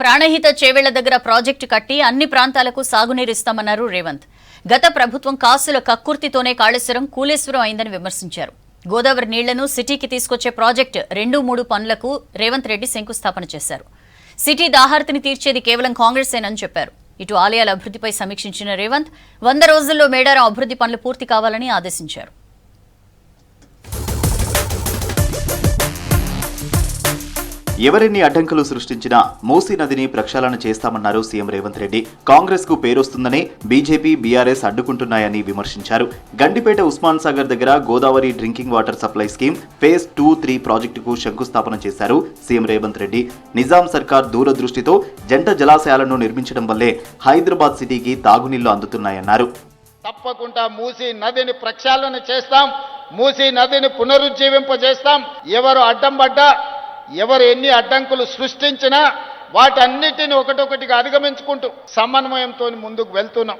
ప్రాణహిత చేవెళ్ల దగ్గర ప్రాజెక్టు కట్టి అన్ని ప్రాంతాలకు సాగునీరు ఇస్తామన్నారు రేవంత్. గత ప్రభుత్వం కాసుల కక్కుర్తితోనే కాళేశ్వరం కూలేశ్వరం అయిందని విమర్శించారు. గోదావరి నీళ్లను సిటీకి తీసుకొచ్చే ప్రాజెక్టు 2-3 పనులకు రేవంత్ రెడ్డి శంకుస్థాపన చేశారు. సిటీ దాహార్తిని తీర్చేది కేవలం కాంగ్రెసేనని చెప్పారు. ఇటు ఆలయాల అభివృద్ధిపై సమీక్షించిన రేవంత్ 100 రోజుల్లో మేడారం అభివృద్ధి పనులు పూర్తి కావాలని ఆదేశించారు. ఎవరెన్ని అడ్డంకులు సృష్టించినా మూసీ నదిని ప్రక్షాళన చేస్తామన్నారు సీఎం రేవంత్ రెడ్డి. కాంగ్రెస్ కు పేరొస్తుందనే బీజేపీ, బీఆర్ఎస్ అడ్డుకుంటున్నాయని విమర్శించారు. గండిపేట ఉస్మాన్ సాగర్ దగ్గర Godavari drinking water supply scheme phase 2-3 ప్రాజెక్టుకు శంకుస్థాపన చేశారు సీఎం రేవంత్ రెడ్డి. నిజాం సర్కార్ దూరదృష్టితో జంట జలాశయాలను నిర్మించడం వల్లే హైదరాబాద్ సిటీకి తాగునీళ్లు అందుతున్నాయన్నారు. తప్పకుండా మూసీ నదిని ప్రక్షాళన చేస్తాం, మూసీ నదిని పునరుజ్జీవింపజేస్తాం. ఎవరు అడ్డం పడ్డా, ఎవరు ఎన్ని అడ్డంకులు సృష్టించినా వాటన్నిటిని ఒకటొకటిగా అధిగమించుకుంటూ సమన్వయంతో ముందుకు వెళ్తున్నాం.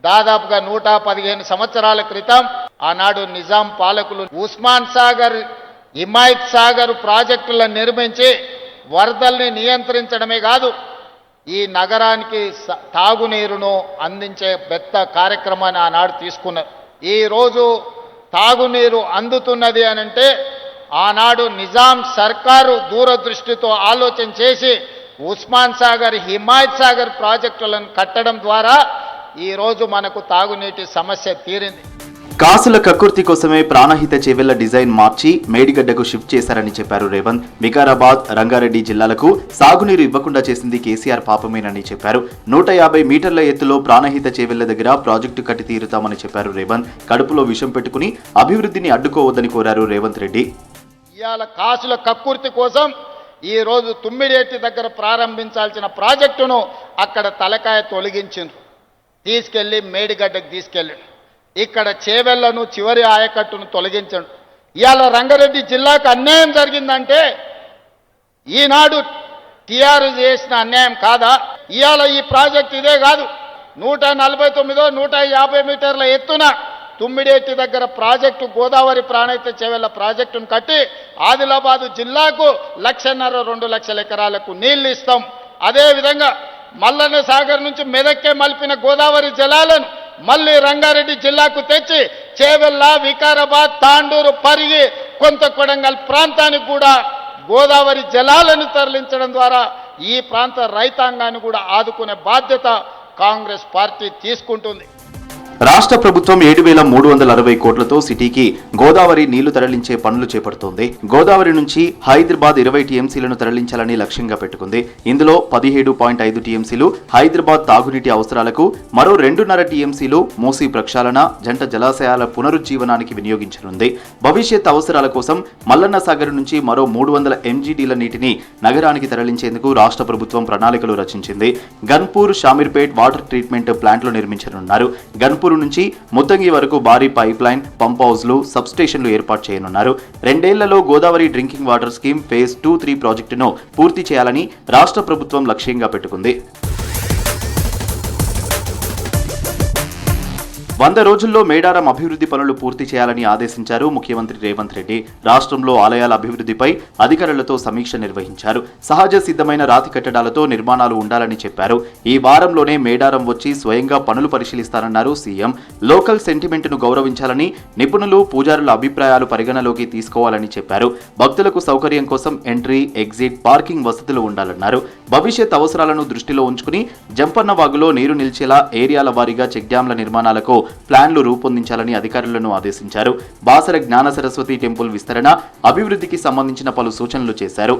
దాదాపుగా 115 సంవత్సరాల క్రితం ఆనాడు నిజాం పాలకులు ఉస్మాన్ సాగర్, హిమాయత్ సాగర్ ప్రాజెక్టులను నిర్మించి వరదల్ని నియంత్రించడమే కాదు, ఈ నగరానికి తాగునీరును అందించే పెద్ద కార్యక్రమాన్ని ఆనాడు తీసుకున్నారు. ఈరోజు తాగునీరు అందుతున్నది అనంటే ఆనాడు నిజాం సర్కారు దూరదృష్టితో ఆలోచన చేసి ఉస్మాన్ సాగర్, హిమాయత్ సాగర్ ప్రాజెక్టులను కట్టడం ద్వారా ఈరోజు మనకు తాగునీటి సమస్య తీరింది. కాసుల కక్కుర్తి కోసమే ప్రాణహిత చేవెళ్ల డిజైన్ మార్చి మేడిగడ్డకు షిఫ్ట్ చేశారని చెప్పారు రేవంత్. వికారాబాద్, రంగారెడ్డి జిల్లాలకు సాగునీరు ఇవ్వకుండా చేసింది కేసీఆర్ పాపమేనని చెప్పారు. 150 మీటర్ల ఎత్తులో ప్రాణహిత చేవెళ్ల దగ్గర ప్రాజెక్టు కట్టి తీరుతామని చెప్పారు రేవంత్. కడుపులో విషం పెట్టుకుని అభివృద్ధిని అడ్డుకోవద్దని కోరారు రేవంత్ రెడ్డి. ఇవాళ కాసుల కక్కుర్తి కోసం ఈరోజు తుమ్మిడేటి దగ్గర ప్రారంభించాల్సిన ప్రాజెక్టును అక్కడ తలకాయ తొలగించిండ్రు, తీసుకెళ్లి మేడిగడ్డకు తీసుకెళ్ళి ఇక్కడ చేవెళ్లను చివరి ఆయకట్టును తొలగించండు. ఇవాళ రంగారెడ్డి జిల్లాకు అన్యాయం జరిగిందంటే ఈనాడు టీఆర్ఎస్ చేసిన అన్యాయం కాదా? ఇవాళ ఈ ప్రాజెక్ట్ ఇదే కాదు, 149-150 మీటర్ల ఎత్తున తుమ్మిడేటి దగ్గర ప్రాజెక్టు గోదావరి ప్రాణహిత చేవెళ్ల ప్రాజెక్టును కట్టి ఆదిలాబాదు జిల్లాకు 1.5-2 లక్షల ఎకరాలకు నీళ్లు ఇస్తాం. అదేవిధంగా మల్లన్న సాగర్ నుంచి మెదక్కే మలిపిన గోదావరి జలాలను మళ్ళీ రంగారెడ్డి జిల్లాకు తెచ్చి చేవెళ్ల, వికారాబాద్, తాండూరు, పరిగి, కొంత కొడంగల్ ప్రాంతానికి కూడా గోదావరి జలాలను తరలించడం ద్వారా ఈ ప్రాంత రైతాంగాన్ని కూడా ఆదుకునే బాధ్యత కాంగ్రెస్ పార్టీ తీసుకుంటుంది. రాష్ట్ర ప్రభుత్వం 7,360 కోట్లతో సిటీకి గోదావరి నీళ్లు తరలించే పనులు చేపడుతోంది. గోదావరి నుంచి హైదరాబాద్ 20 టీఎంసీలను తరలించాలని లక్ష్యంగా పెట్టుకుంది. ఇందులో 17.5 టీఎంసీలు హైదరాబాద్ తాగునీటి అవసరాలకు, మరో 2.5 టీఎంసీలు మూసీ ప్రక్షాళన, జంట జలాశయాల పునరుజ్జీవనానికి వినియోగించనుంది. భవిష్యత్ అవసరాల కోసం మల్లన్న సాగర్ నుంచి మరో 300 ఎంజీడీల నీటిని నగరానికి తరలించేందుకు రాష్ట్ర ప్రభుత్వం ప్రణాళికలు రచించింది. గన్పూర్, షామీర్పేట్ వాటర్ ట్రీట్మెంట్ ప్లాంట్లు నిర్మించనున్నారు. గన్పూర్ నుంచి ముత్తంగి వరకు భారీ పైప్ లైన్, పంప్ హౌస్లు, సబ్ స్టేషన్లు ఏర్పాటు చేయనున్నారు. 2 ఏళ్లలో Godavari drinking water scheme phase 2-3 ప్రాజెక్టును పూర్తి చేయాలని రాష్ట్ర ప్రభుత్వం లక్ష్యంగా పెట్టుకుంది. 100 రోజుల్లో మేడారం అభివృద్ధి పనులు పూర్తి చేయాలని ఆదేశించారు ముఖ్యమంత్రి రేవంత్ రెడ్డి. రాష్ట్రంలో ఆలయాల అభివృద్ధిపై అధికారులతో సమీక్ష నిర్వహించారు. సహజ సిద్ధమైన రాతి కట్టడాలతో నిర్మాణాలు ఉండాలని చెప్పారు. ఈ వారంలోనే మేడారం వచ్చి స్వయంగా పనులు పరిశీలిస్తారన్నారు సీఎం. లోకల్ సెంటిమెంట్ను గౌరవించాలని, నిపుణులు, పూజారుల అభిప్రాయాలు పరిగణలోకి తీసుకోవాలని చెప్పారు. భక్తులకు సౌకర్యం కోసం ఎంట్రీ, ఎగ్జిట్, పార్కింగ్ వసతులు ఉండాలన్నారు. భవిష్యత్ అవసరాలను దృష్టిలో ఉంచుకుని జంపన్న వాగులో నీరు నిలిచేలా ఏరియాల వారీగా చెక్ డ్యాంల నిర్మాణాలకు ప్లాన్లు రూపొందించాలని అధికారులను ఆదేశించారు. బాసర జ్ఞాన సరస్వతి టెంపుల్ విస్తరణ, అభివృద్ధికి సంబంధించిన పలు సూచనలు చేశారు.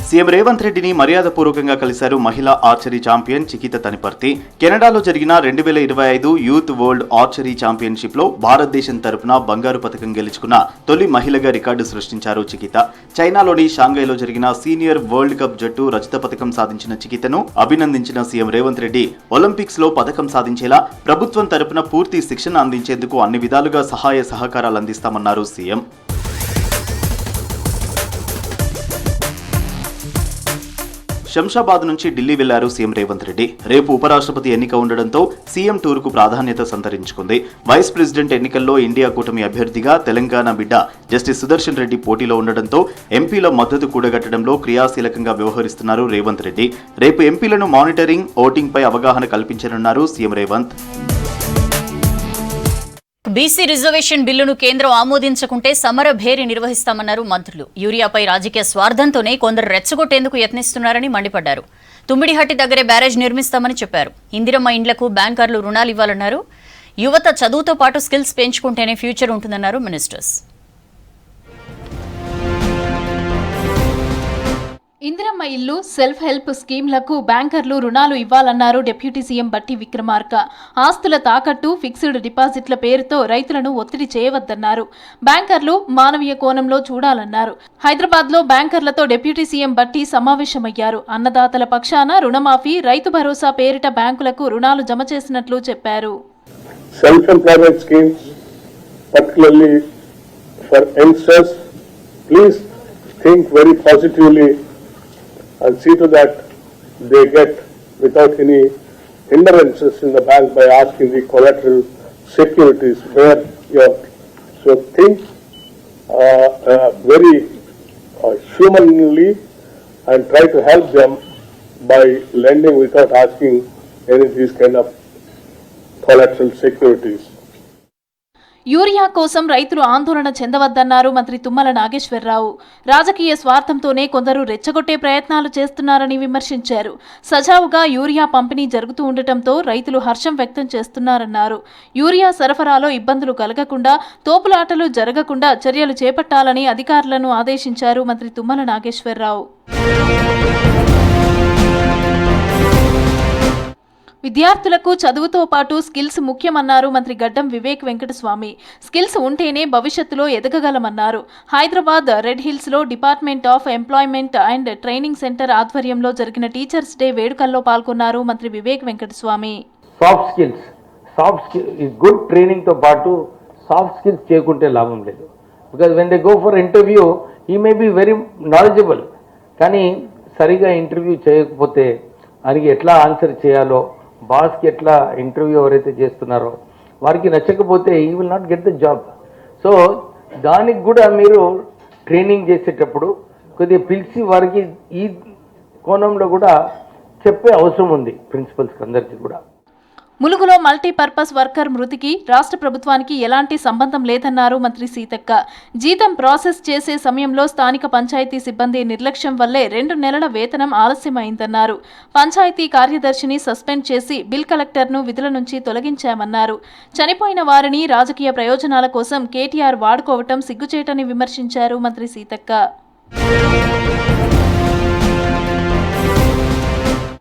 సీఎం రేవంత్ రెడ్డిని మర్యాదపూర్వకంగా కలిశారు మహిళా ఆర్చరీ ఛాంపియన్ చికిత తనిపర్తి. కెనడాలో జరిగిన 2025 యూత్ వరల్డ్ ఆర్చరీ ఛాంపియన్షిప్ లో భారతదేశం తరపున బంగారు పథకం గెలుచుకున్న తొలి మహిళగా రికార్డు సృష్టించారు చికిత. చైనాలోని షాంఘైలో జరిగిన సీనియర్ వరల్డ్ కప్ జట్టు రజత పథకం సాధించిన చికితను అభినందించిన సీఎం రేవంత్ రెడ్డి, ఒలింపిక్స్ లో పథకం సాధించేలా ప్రభుత్వం తరపున పూర్తి శిక్షణ అందించేందుకు అన్ని విధాలుగా సహాయ సహకారాలు అందిస్తామన్నారు సీఎం. శంషాబాద్ నుంచి ఢిల్లీ వెళ్లారు సీఎం రేవంత్ రెడ్డి. రేపు ఉపరాష్ట్రపతి ఎన్నిక ఉండడంతో సీఎం టూర్కు ప్రాధాన్యత సంతరించుకుంది. వైస్ ప్రెసిడెంట్ ఎన్నికల్లో ఇండియా కూటమి అభ్యర్థిగా తెలంగాణ బిడ్డ జస్టిస్ సుదర్శన్ రెడ్డి పోటీలో ఉండడంతో ఎంపీల మద్దతు కూడగట్టడంలో క్రియాశీలకంగా వ్యవహరిస్తున్నారు రేవంత్ రెడ్డి. రేపు ఎంపీలను మానిటరింగ్, ఓటింగ్ పై అవగాహన కల్పించనున్నారు సీఎం రేవంత్. బీసీ రిజర్వేషన్ బిల్లును కేంద్రం ఆమోదించకుంటే సమర భేరి నిర్వహిస్తామన్నారు మంత్రులు. యూరియాపై రాజకీయ స్వార్థంతోనే కొందరు రెచ్చగొట్టేందుకు యత్నిస్తున్నారని మండిపడ్డారు. తుమ్మిడిహట్టి దగ్గరే బ్యారేజ్ నిర్మిస్తామని చెప్పారు. ఇందిరమ్మ ఇండ్లకు బ్యాంకర్లు రుణాలు ఇవ్వాలన్నారు. యువత చదువుతో పాటు స్కిల్స్ పెంచుకుంటేనే ఫ్యూచర్ ఉంటుందన్నారు మినిస్టర్స్. ఇందిరమ్మ ఇల్లు, సెల్ఫ్ హెల్ప్ స్కీమ్లకు బ్యాంకర్లు రుణాలు ఇవ్వాలన్నారు డిప్యూటీ సీఎం బట్టి విక్రమార్క. ఆస్తుల తాకట్టు, ఫిక్స్డ్ డిపాజిట్ల పేరుతో రైతులను ఒత్తిడి చేయవద్దన్నారు. బ్యాంకర్లు మానవీయ కోణంలో చూడాలన్నారు. హైదరాబాద్లో బ్యాంకర్లతో డిప్యూటీ సీఎం బట్టి సమావేశమయ్యారు. అన్నదాతల పక్షాన రుణమాఫీ, రైతు భరోసా పేరిట బ్యాంకులకు రుణాలు జమ చేసినట్లు చెప్పారు. Self employment schemes particularly for youngsters, please think very positively and see to that they get without any hindrances in the bank by asking the collateral securities where you are. So think very humanly and try to help them by lending without asking any of these kind of collateral securities. Urea కోసం రైతులు ఆందోళన చెందవద్దన్నారు మంత్రి తుమ్మల నాగేశ్వరరావు. రాజకీయ స్వార్థంతోనే కొందరు రెచ్చగొట్టే ప్రయత్నాలు చేస్తున్నారని విమర్శించారు. సజావుగా యూరియా పంపిణీ జరుగుతూ ఉండటంతో రైతులు హర్షం వ్యక్తం చేస్తున్నారన్నారు. యూరియా సరఫరాలో ఇబ్బందులు కలగకుండా, తోపులాటలు జరగకుండా చర్యలు చేపట్టాలని అధికారులను ఆదేశించారు మంత్రి తుమ్మల నాగేశ్వరరావు. విద్యార్థులకు చదువుతో పాటు స్కిల్స్ ముఖ్యమన్నారు మంత్రి గడ్డం వివేక్ వెంకటస్వామి. స్కిల్స్ ఉంటేనే భవిష్యత్తులో ఎదగగలమన్నారు. హైదరాబాద్ రెడ్ హిల్స్లో department of employment and training centre ఆధ్వర్యంలో జరిగిన టీచర్స్ డే వేడుకల్లో పాల్గొన్నారు మంత్రి Vivek Venkataswamy. Soft skills good training తో పాటు సాఫ్ట్ స్కిల్స్ చేయకుంటే లాభం లేదు. Because when they go for interview he may be very knowledgeable, కానీ సరిగా ఇంటర్వ్యూ చేయకపోతే ఆయనకి ఎట్లా ఆన్సర్ చేయాలో, బాస్కి ఎట్లా ఇంటర్వ్యూ ఎవరైతే చేస్తున్నారో వారికి నచ్చకపోతే ఈ will not get the job. So దానికి కూడా మీరు ట్రైనింగ్ చేసేటప్పుడు కొద్దిగా పిలిచి వారికి ఈ కోణంలో కూడా చెప్పే అవసరం ఉంది ప్రిన్సిపల్స్కి అందరికీ కూడా. ములుగులో మల్టీపర్పస్ వర్కర్ మృతికి రాష్ట్ర ప్రభుత్వానికి ఎలాంటి సంబంధం లేదన్నారు మంత్రి సీతక్క. జీతం ప్రాసెస్ చేసే సమయంలో స్థానిక పంచాయతీ సిబ్బంది నిర్లక్ష్యం వల్లే 2 నెలల వేతనం ఆలస్యమైందన్నారు. పంచాయతీ కార్యదర్శిని సస్పెండ్ చేసి బిల్ కలెక్టర్ను విధుల నుంచి తొలగించామన్నారు. చనిపోయిన వారిని రాజకీయ ప్రయోజనాల కోసం కేటీఆర్ వాడుకోవటం సిగ్గుచేటని విమర్శించారు మంత్రి సీతక్క.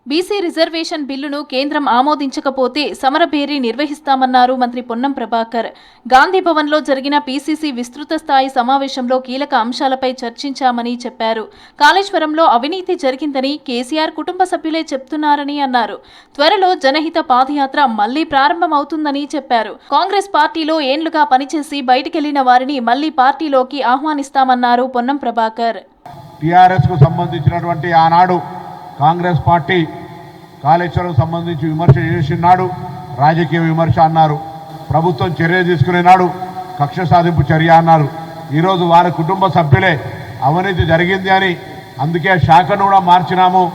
బీసీ రిజర్వేషన్ బిల్లును కేంద్రం ఆమోదించకపోతే సమరభేరి నిర్వహిస్తామన్నారు మంత్రి పొన్నం ప్రభాకర్. గాంధీభవన్లో జరిగిన పీసీసీ విస్తృత స్థాయి సమావేశంలో కీలక అంశాలపై చర్చించామని చెప్పారు. కాళేశ్వరంలో అవినీతి జరిగిందని కేసీఆర్ కుటుంబ సభ్యులే చెప్తున్నారని అన్నారు. త్వరలో జనహిత పాదయాత్ర మళ్లీ ప్రారంభమవుతుందని చెప్పారు. కాంగ్రెస్ పార్టీలో ఏండ్లుగా పనిచేసి బయటికెళ్లిన వారిని మళ్లీ పార్టీలోకి ఆహ్వానిస్తామన్నారు పొన్నం ప్రభాకర్. టీఆర్ఎస్ కు సంబంధించినటువంటి ఆనాడు కాంగ్రెస్ పార్టీ కాళేశ్వరం సంబంధించి విమర్శ చేసినాడు, రాజకీయ విమర్శ అన్నారు. ప్రభుత్వం చర్య తీసుకునేనాడు కక్ష సాధింపు చర్య అన్నారు. ఈరోజు వారి కుటుంబ సభ్యులే అవినీతి జరిగింది అని, అందుకే శాఖను కూడా మార్చినాము,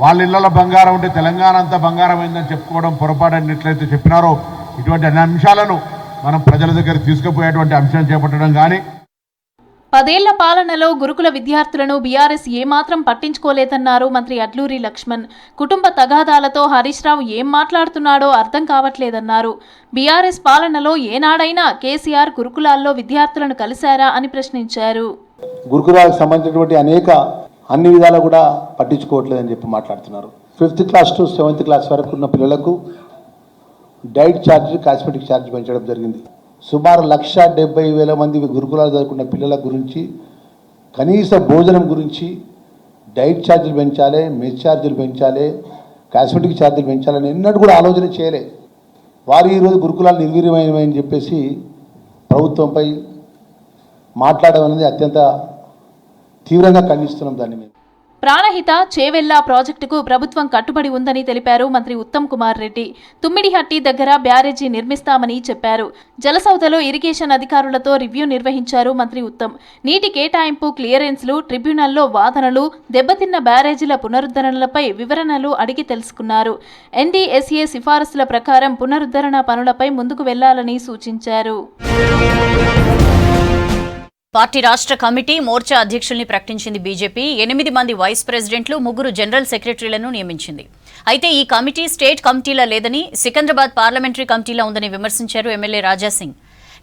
వాళ్ళ ఇళ్లలో బంగారం ఉంటే తెలంగాణ అంతా బంగారం అయిందని చెప్పుకోవడం పొరపాటు అన్నట్లయితే చెప్పినారో, ఇటువంటి అన్ని అంశాలను మనం ప్రజల దగ్గర తీసుకుపోయేటువంటి అంశం చేపట్టడం కానీ 10 ఏళ్ల పాలనలో గురుకుల విద్యార్థులను బీఆర్ఎస్ ఏమాత్రం పట్టించుకోలేదన్నారు మంత్రి అడ్లూరి లక్ష్మణ్. కుటుంబ తగాదాలతో హరీష్ రావు ఏం మాట్లాడుతున్నాడో అర్థం కావట్లేదన్నారు. బీఆర్ఎస్ పాలనలో ఏనాడైనా కేసీఆర్ గురుకులాల్లో విద్యార్థులను కలిశారా అని ప్రశ్నించారు. గురుకులాలకు సంబంధించినటువంటి అన్ని విధాలు కూడా పట్టించుకోవట్లేదని చెప్పి మాట్లాడుతున్నారు. 5th class to 7th class వరకు ఉన్న పిల్లలకు డైట్ ఛార్జ్, కాస్మెటిక్ ఛార్జ్ పెంచడం జరిగింది. సుమారు 1,70,000 మంది గురుకులాలు చదువుకున్న పిల్లల గురించి, కనీస భోజనం గురించి డైట్ ఛార్జీలు పెంచాలి, మెస్ ఛార్జీలు పెంచాలి, కాస్మెటిక్ ఛార్జీలు పెంచాలని ఎన్నడూ కూడా ఆలోచన చేయలే. వారు ఈరోజు గురుకులాలు నిర్వీర్యమైనవని చెప్పేసి ప్రభుత్వంపై మాట్లాడడం అనేది అత్యంత తీవ్రంగా ఖండిస్తున్నాం. దాన్ని మేము ప్రాణహిత చేవెళ్ల ప్రాజెక్టుకు ప్రభుత్వం కట్టుబడి ఉందని తెలిపారు మంత్రి ఉత్తమ్ కుమార్ రెడ్డి. తుమ్మిడిహట్టి దగ్గర బ్యారేజీ నిర్మిస్తామని చెప్పారు. జలసౌధలో ఇరిగేషన్ అధికారులతో రివ్యూ నిర్వహించారు మంత్రి ఉత్తమ్. నీటి కేటాయింపు, క్లియరెన్స్లు, ట్రిబ్యునల్లో వాదనలు, దెబ్బతిన్న బ్యారేజీల పునరుద్ధరణలపై వివరణలు అడిగి తెలుసుకున్నారు. NDSA సిఫారసుల ప్రకారం పునరుద్ధరణ పనులపై ముందుకు వెళ్లాలని సూచించారు. పార్టీ రాష్ట్ర కమిటీ మోర్చా అధ్యక్షుల్ని ప్రకటించింది బీజేపీ. 8 మంది వైస్ ప్రెసిడెంట్లు, 3 జనరల్ సెక్రటరీలను నియమించింది. అయితే ఈ కమిటీ స్టేట్ కమిటీలా లేదని, సికింద్రాబాద్ పార్లమెంటరీ కమిటీలా ఉందని విమర్శించారు ఎమ్మెల్యే రాజాసింగ్.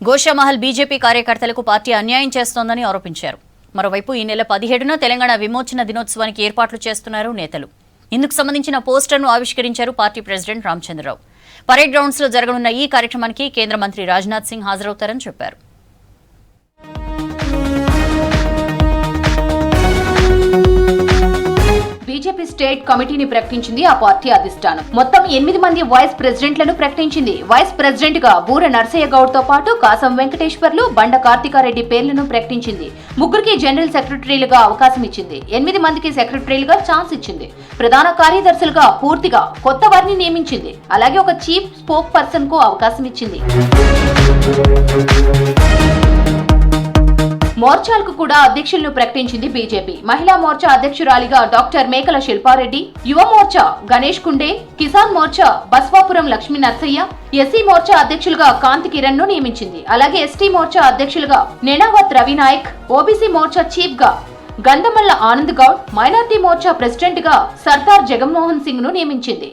గోషామహల్ బీజేపీ కార్యకర్తలకు పార్టీ అన్యాయం చేస్తోందని ఆరోపించారు. మరోవైపు ఈ నెల 17న తెలంగాణ విమోచన దినోత్సవానికి ఏర్పాట్లు చేస్తున్నారు నేతలు. ఇందుకు సంబంధించిన పోస్టర్ను ఆవిష్కరించారు party president Ramachandra Rao. Parade grounds లో జరగనున్న ఈ కార్యక్రమానికి కేంద్ర మంత్రి రాజ్నాథ్ సింగ్ హాజరవుతారని చెప్పారు. బీజేపీ స్టేట్ కమిటీని ప్రకటించింది ఆ పార్టీ అధిష్టానం. మొత్తం 8 మంది వైస్ ప్రెసిడెంట్లను ప్రకటించింది. వైస్ ప్రెసిడెంట్ గా బూర నర్సయ్య గౌడ్ తో పాటు కాసం వెంకటేశ్వర్లు, బండ కార్తికారెడ్డి పేర్లను ప్రకటించింది. 3కి జనరల్ సెక్రటరీలుగా అవకాశం ఇచ్చింది. 8 మందికి సెక్రటరీలుగా ఛాన్స్ ఇచ్చింది. ప్రధాన కార్యదర్శులుగా పూర్తిగా కొత్త వారిని నియమించింది. అలాగే ఒక చీఫ్ స్పోక్ పర్సన్ కు అవకాశం ఇచ్చింది. మోర్చాలకు కూడా అధ్యక్షులను ప్రకటించింది బీజేపీ. మహిళా మోర్చా అధ్యక్షురాలిగా డాక్టర్ మేకల శిల్పారెడ్డి, యువ మోర్చా గణేష్ కుండే, కిసాన్ మోర్చా బస్వాపురం లక్ష్మీ నర్సయ్య, ఎస్సీ మోర్చా అధ్యక్షులుగా కాంతి కిరణ్ ను నియమించింది. అలాగే ఎస్టీ మోర్చా అధ్యక్షులుగా నెనావత్ రవినాయక్, ఓబీసీ మోర్చా చీఫ్ గా గంధమల్ల ఆనంద్ గౌడ్, మైనార్టీ మోర్చా ప్రెసిడెంట్ గా సర్దార్ జగన్మోహన్ సింగ్ ను నియమించింది.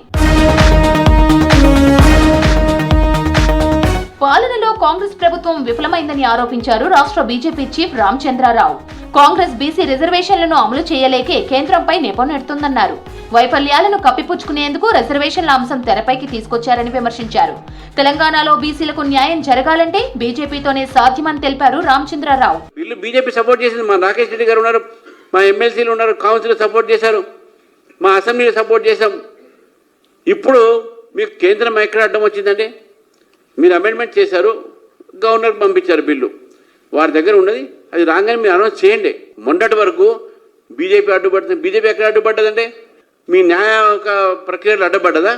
పాలనలో కాంగ్రెస్ ప్రభుత్వం విఫలమైందని ఆరోపించారు రాష్ట్ర BJP chief Ramachandra Rao. Congress BC రిజర్వేషన్లను అమలు చేయలేకే కేంద్రంపై నెపనెడుతుందన్నారు. వైఫల్యాలను కప్పిపుచ్చుకునేందుకు రిజర్వేషన్ల అంశం తెరపైకి తీసుకొచ్చారని విమర్శించారు. తెలంగాణలో బీసీలకు న్యాయం జరగాలంటే బీజేపీతోనే సాధ్యమని తెలిపారు రామచంద్రరావు. వీళ్ళు బీజేపీ సపోర్ట్ చేసింది. మా రాకేష్ రెడ్డి గారు ఉన్నారు, మా ఎమ్మెల్సీలు ఉన్నారు, కౌన్సిల్ సపోర్ట్ చేశారు, మా అసెంబ్లీలో సపోర్ట్ చేశాం. ఇప్పుడు మీకు కేంద్రం ఎక్కడ అడ్డం వచ్చిందంటే మీరు అమెండ్మెంట్ చేశారు, గవర్నర్కి పంపించారు బిల్లు. వారి దగ్గర ఉన్నది అది రాగానే మీరు అనౌన్స్ చేయండి. మొన్నటి వరకు బీజేపీ అడ్డుపడుతుంది. బీజేపీ ఎక్కడ అడ్డుపడ్డదంటే మీ న్యాయ ప్రక్రియలు అడ్డుపడ్డదా?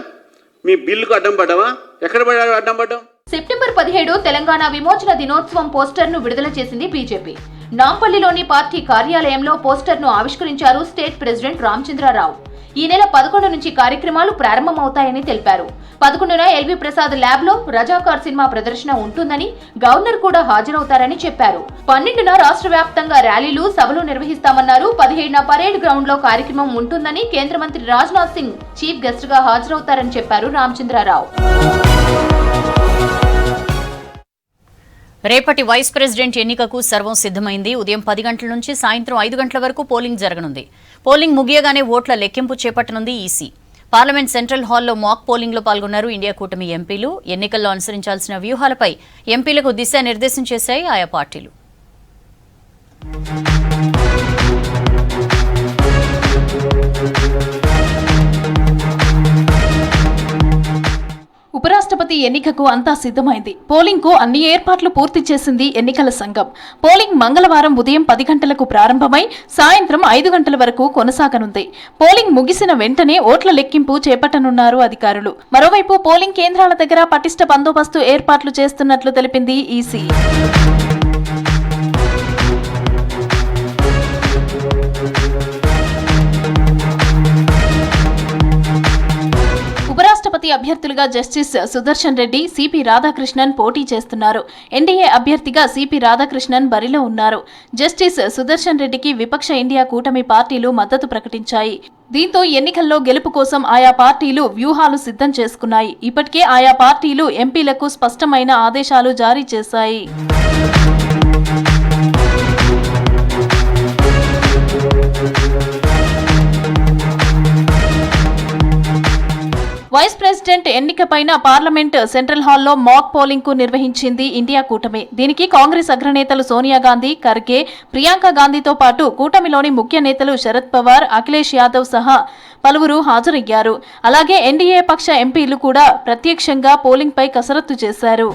మీ బిల్లుకు అడ్డం పడ్డావా? ఎక్కడ అడ్డం పడ్డాం? సెప్టెంబర్ 17 తెలంగాణ విమోచన దినోత్సవం పోస్టర్ ను విడుదల చేసింది బీజేపీ. నాంపల్లిలోని పార్టీ కార్యాలయంలో పోస్టర్ ను ఆవిష్కరించారు స్టేట్ ప్రెసిడెంట్ రామచంద్రరావు. ఈ నెల 11 నుంచి కార్యక్రమాలు ప్రారంభమవుతాయని తెలిపారు. 11న ఎల్వి ప్రసాద్ ల్యాబ్ లో రజాకార్ సినిమా ప్రదర్శన ఉంటుందని, గవర్నర్ కూడా హాజరవుతారని చెప్పారు. 12న రాష్ట్ర వ్యాప్తంగా ర్యాలీలు, సభలు నిర్వహిస్తామన్నారు. 17న పరేడ్ గ్రౌండ్ లో కార్యక్రమం ఉంటుందని, కేంద్ర మంత్రి రాజ్నాథ్ సింగ్ చీఫ్ గెస్ట్ గా హాజరవుతారని చెప్పారు రామచంద్రరావు. రేపటి వైస్ ప్రెసిడెంట్ ఎన్నికకు సర్వం సిద్ధమైంది. ఉదయం 10 గంటల నుంచి సాయంత్రం 5 గంటల వరకు పోలింగ్ జరగనుంది. పోలింగ్ ముగియగానే ఓట్ల లెక్కింపు చేపట్టనుంది ఈసీ. పార్లమెంట్ సెంట్రల్ హాల్లో మాక్ పోలింగ్ లో పాల్గొన్నారు ఇండియా కూటమి ఎంపీలు. ఎన్నికల్లో అనుసరించాల్సిన వ్యూహాలపై ఎంపీలకు దిశానిర్దేశం చేశాయి ఆయా పార్టీలు. ఉపరాష్ట్రపతి ఎన్నికకు అంతా సిద్ధమైంది. పోలింగ్ కు అన్ని ఏర్పాట్లు పూర్తి చేసింది ఎన్నికల సంఘం. పోలింగ్ మంగళవారం ఉదయం 10 గంటలకు ప్రారంభమై సాయంత్రం 5 గంటల వరకు కొనసాగనుంది. పోలింగ్ ముగిసిన వెంటనే ఓట్ల లెక్కింపు చేపట్టనున్నారు అధికారులు. మరోవైపు పోలింగ్ కేంద్రాల దగ్గర పటిష్ట బందోబస్తు ఏర్పాట్లు చేస్తున్నట్లు తెలిపింది ఈసీ. ఉపరాష్ట్రపతి అభ్యర్థులుగా జస్టిస్ సుదర్శన్ రెడ్డి, సిపి రాధాకృష్ణన్ పోటీ చేస్తున్నారు. ఎన్డీఏ అభ్యర్థిగా సిపి రాధాకృష్ణన్ బరిలో ఉన్నారు. జస్టిస్ సుదర్శన్ రెడ్డికి విపక్ష ఇండియా కూటమి పార్టీలు మద్దతు ప్రకటించాయి. దీంతో ఎన్నికల్లో గెలుపు కోసం ఆయా పార్టీలు వ్యూహాలు సిద్ధం చేసుకున్నాయి. ఇప్పటికే ఆయా పార్టీలు ఎంపీలకు స్పష్టమైన ఆదేశాలు జారీ చేశాయి. వైస్ ప్రెసిడెంట్ ఎన్నికపైన పార్లమెంట్ సెంట్రల్ హాల్లో మాక్ పోలింగ్ కు నిర్వహించింది ఇండియా కూటమి. దీనికి కాంగ్రెస్ అగ్రనేతలు సోనియా గాంధీ, ఖర్గే, ప్రియాంక గాంధీతో పాటు కూటమిలోని ముఖ్య నేతలు శరద్ పవార్, అఖిలేష్ యాదవ్ సహా పలువురు హాజరయ్యారు. అలాగే ఎన్డీఏ పక్ష ఎంపీలు కూడా ప్రత్యక్షంగా పోలింగ్ పై కసరత్తు చేశారు.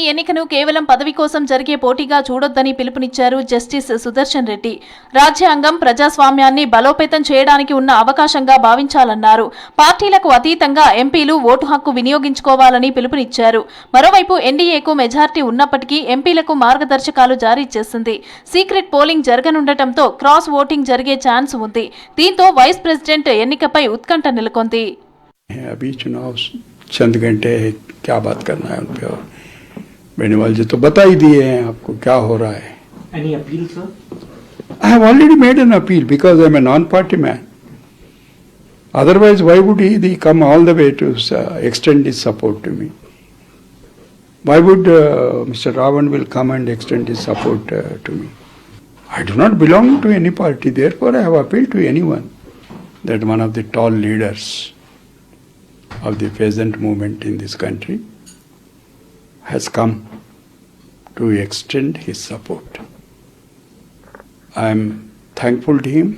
ప్రతి ఎన్నికను కేవలం పదవి కోసం జరిగే పోటీగా చూడొద్దని పిలుపునిచ్చారు జస్టిస్ సుదర్శన్ రెడ్డి. రాజ్యాంగం ప్రజాస్వామ్యాన్ని బలోపేతం చేయడానికి ఉన్న అవకాశంగా భావించాలన్నారు. పార్టీలకు అతీతంగా ఎంపీలు ఓటు హక్కు వినియోగించుకోవాలని పిలుపునిచ్చారు. మరోవైపు ఎన్డీఏకు మెజార్టీ ఉన్నప్పటికీ ఎంపీలకు మార్గదర్శకాలు జారీ చేసింది. సీక్రెట్ పోలింగ్ జరగనుండటంతో క్రాస్ ఓటింగ్ జరిగే ఛాన్స్ ఉంది. దీంతో వైస్ ప్రెసిడెంట్ ఎన్నికపై ఉత్కంఠ నెలకొంది. अभी चुनाव चंद घंटे है, क्या बात करना है उन पे। और बेनीवाल जी तो बता ही दिए हैं आपको क्या हो रहा है. Any appeal, sir? I have already made an appeal because I am a non-party man. Otherwise, why would he come all the way to extend his support to me? Why would Mr. Ravan will come and extend his support to me? I do not belong to any party. Therefore, I have appealed to anyone that one of the tall leaders of the peasant movement in this country has come to extend his support. I am thankful to him.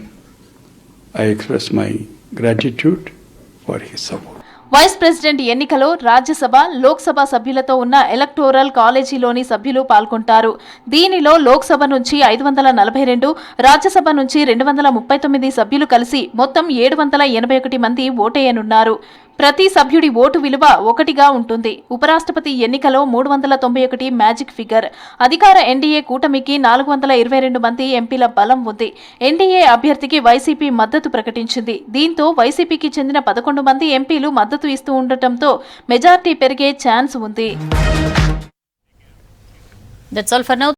I express my gratitude for his support. Vice president ఎన్నికలో రాజ్యసభ, లోక్సభ సభ్యులతో ఉన్న electoral కాలేజీలోని సభ్యులు పాల్గొంటారు. దీనిలో లోక్సభ నుంచి 542, రాజ్యసభ నుంచి 239 సభ్యులు కలిసి మొత్తం 781 మంది ఓటేయనున్నారు. ప్రతి సభ్యుడి ఓటు విలువ 1గా ఉంటుంది. ఉపరాష్ట్రపతి ఎన్నికలో 391 మ్యాజిక్ ఫిగర్. అధికార ఎన్డీఏ కూటమికి 422 మంది ఎంపీల బలం ఉంది. ఎన్డీఏ అభ్యర్థికి వైసీపీ మద్దతు ప్రకటించింది. దీంతో వైసీపీకి చెందిన 11 మంది ఎంపీలు మద్దతు ఇస్తూ ఉండటంతో మెజార్టీ పెరిగే ఛాన్స్ ఉంది. That's all for now.